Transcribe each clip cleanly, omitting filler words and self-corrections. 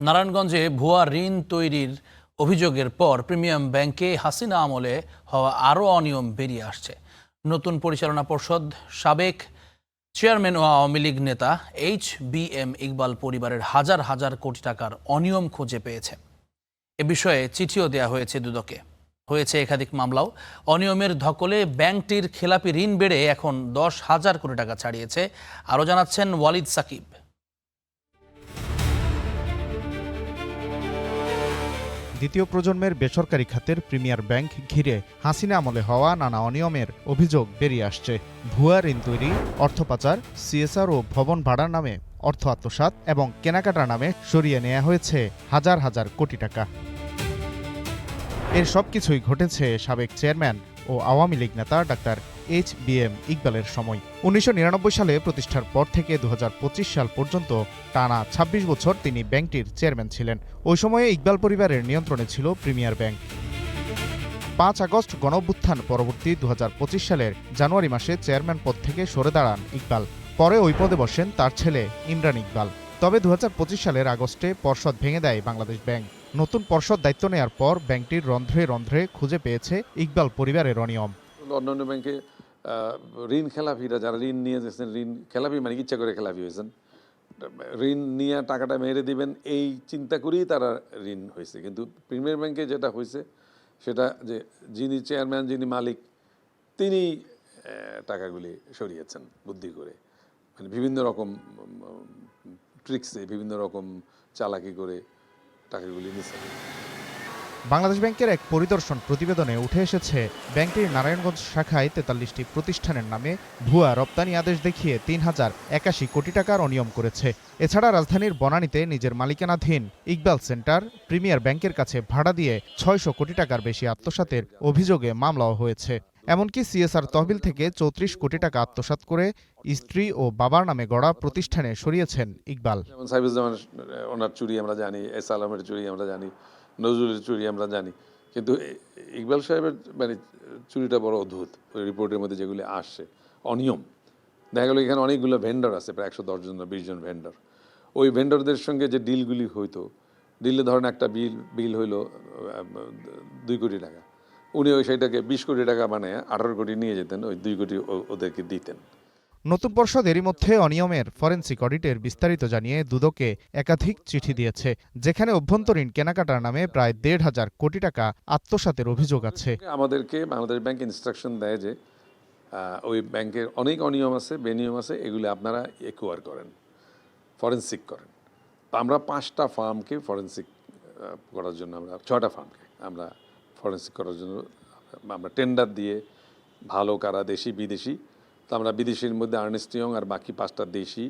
নারায়ণগঞ্জে ভুয়া ঋণ তৈরির অভিযোগের পর প্রিমিয়াম ব্যাংকে হাসিনা আমলে হওয়া আরও অনিয়ম বেরিয়ে আসছে। নতুন পরিচালনা পর্ষদ সাবেক চেয়ারম্যান ও আওয়ামী লীগ নেতা HBM ইকবাল পরিবারের হাজার হাজার কোটি টাকার অনিয়ম খুঁজে পেয়েছে। এ বিষয়ে চিঠিও দেয়া হয়েছে দুদকে। হয়েছে একাধিক মামলাও। অনিয়মের ধকলে ব্যাংকটির খেলাপি ঋণ বেড়ে এখন 10,000 কোটি টাকা ছাড়িয়েছে। আরও জানাচ্ছেন ওয়ালিদ সাকিব। দ্বিতীয় প্রজন্মের বেসরকারি খাতের প্রিমিয়ার ব্যাংক ঘিরে হাসিনা আমলে হওয়া নানা অনিয়মের অভিযোগ বেরিয়ে আসছে। ভুয়া ঋণ তৈরি, অর্থ পাচার, CSR ও ভবন ভাড়ার নামে অর্থ আত্মসাৎ এবং কেনাকাটার নামে সরিয়ে নেওয়া হয়েছে হাজার হাজার কোটি টাকা। এর সবকিছুই ঘটেছে সাবেক চেয়ারম্যান ও আওয়ামী লীগ নেতা ডাক্তার HBM ইকবালের সময়। 1999 সালে প্রতিষ্ঠার পর থেকে 2025 সাল পর্যন্ত টানা 26 বছর তিনি ব্যাংকটির চেয়ারম্যান ছিলেন। ওই সময়ে ইকবাল পরিবারের নিয়ন্ত্রণে ছিল প্রিমিয়ার ব্যাংক। 5 আগস্ট গণঅভ্যুত্থান পরবর্তী 2025 সালের জানুয়ারি মাসে চেয়ারম্যান পদ থেকে সরে দাঁড়ান ইকবাল। পরে ওই পদে বসেন তার ছেলে ইমরান ইকবাল। তবে 2025 সালের আগস্টে পর্ষদ ভেঙে দেয় বাংলাদেশ ব্যাংক। নতুন পর্ষদ দায়িত্ব নেয়ার পর ব্যাংকটির রন্ধ্রে রন্ধ্রে খুঁজে পেয়েছে ইকবাল পরিবারের অনিয়ম। অন্যান্য ব্যাংকে ঋণ খেলাপিরা যারা ঋণ নিয়ে যাচ্ছেন, ঋণ খেলাপি মানে ইচ্ছা করে খেলাপি হয়েছেন, ঋণ নিয়ে টাকাটা মেরে দিবেন এই চিন্তা করেই তারা ঋণ হয়েছে। কিন্তু প্রিমিয়ার ব্যাংকে যেটা হয়েছে সেটা যে যিনি চেয়ারম্যান, যিনি মালিক, তিনি টাকাগুলি সরিয়েছেন বুদ্ধি করে, মানে বিভিন্ন রকম ট্রিক্সে, বিভিন্ন রকম চালাকি করে টাকাগুলি নিচ্ছেন। বাংলাদেশ ব্যাংকের এক পরিদর্শন প্রতিবেদনে উঠে এসেছে ব্যাংকটির নারায়ণগঞ্জ শাখায় 43টি প্রতিষ্ঠানের নামে ভুয়া রপ্তানি আদেশ দেখিয়ে 3,081 কোটি টাকার অনিয়ম করেছে। এছাড়া রাজধানীর বনানীতে নিজের মালিকানাধীন ইকবাল সেন্টার প্রিমিয়ার ব্যাংকের কাছে ভাড়া দিয়ে 600 কোটি টাকার বেশি আত্মসাতের অভিযোগে মামলাও হয়েছে। এমনকি CSR তহবিল থেকে 34 কোটি টাকা আত্মসাৎ করে স্ত্রী ও বাবার নামে গড়া প্রতিষ্ঠানে সরিয়েছেন ইকবাল। যেমন সাইফুজ্জামানের ওনার চুরি আমরা জানি, এস আলমের চুরি আমরা জানি, নজরুলের চুরি আমরা জানি, কিন্তু ইকবাল সাহেবের মানে চুরিটা বড় অদ্ভুত। ওই রিপোর্টের মধ্যে যেগুলি আসছে অনিয়ম, দেখা গেল এখানে অনেকগুলো ভেন্ডর আছে, প্রায় 110 জন 20 জন ভেন্ডর। ওই ভেন্ডরদের সঙ্গে যে ডিলগুলি হইতো, ডিলে ধরেন একটা বিল হইলো 2 কোটি টাকা, উনি ওই সেইটাকে 20 কোটি টাকা বানায় 18 কোটি নিয়ে যেতেন, ওই 2 কোটি ওদেরকে দিতেন। নতুন পর্ষদ এরই মধ্যে অনিয়মের ফরেনসিক অডিটের বিস্তারিত জানিয়ে দুদকে একাধিক চিঠি দিয়েছে, যেখানে অভ্যন্তরীণ কেনাকাটার নামে প্রায় 1,500 কোটি টাকা আত্মসাতের অভিযোগ আছে। আমাদেরকে বাংলাদেশ ব্যাংক ইনস্ট্রাকশন দেয় যে ওই ব্যাংকের অনেক অনিয়ম আছে, বেনিয়ম আছে, এগুলি আপনারা একুয়ার করেন, ফরেনসিক করেন। আমরা 5টা ফার্মকে ফরেনসিক করার জন্য, আমরা 6টা ফার্মকে আমরা ফরেনসিক করার জন্য আমরা টেন্ডার দিয়ে, ভালো কারা দেশি বিদেশি, তো আমরা বিদেশির মধ্যে আর্নেস্ট ইয়ং আর বাকি 5টা দেশি,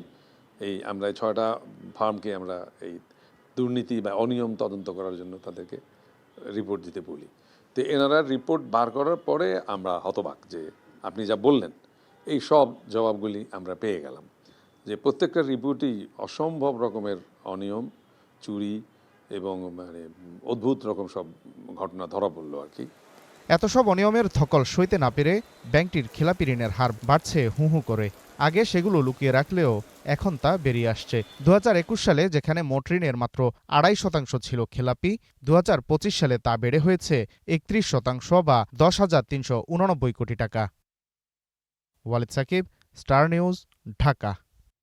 এই আমরা 6টা ফার্মকে আমরা এই দুর্নীতি বা অনিয়ম তদন্ত করার জন্য তাদেরকে রিপোর্ট দিতে বলি। তো এনারা রিপোর্ট বার করার পরে আমরা হতবাক যে আপনি যা বললেন এই সব জবাবগুলি আমরা পেয়ে গেলাম, যে প্রত্যেকটা রিপোর্টই অসম্ভব রকমের অনিয়ম, চুরি এবং মানে অদ্ভুত রকম সব ঘটনা ধরা পড়লো আর কি। এত সব অনিয়মের ধকল সইতে না পেরে ব্যাংকটির খেলাপি ঋণের হার বাড়ছে হু হু করে। আগে সেগুলো লুকিয়ে রাখলেও এখন তা বেরিয়ে আসছে। 2021 সালে যেখানে মোট ঋণের মাত্র 2.5% ছিল খেলাপি, 2025 সালে তা বেড়ে হয়েছে 31% বা 10,389 কোটি টাকা। Walid Sakib, Star News, Dhaka.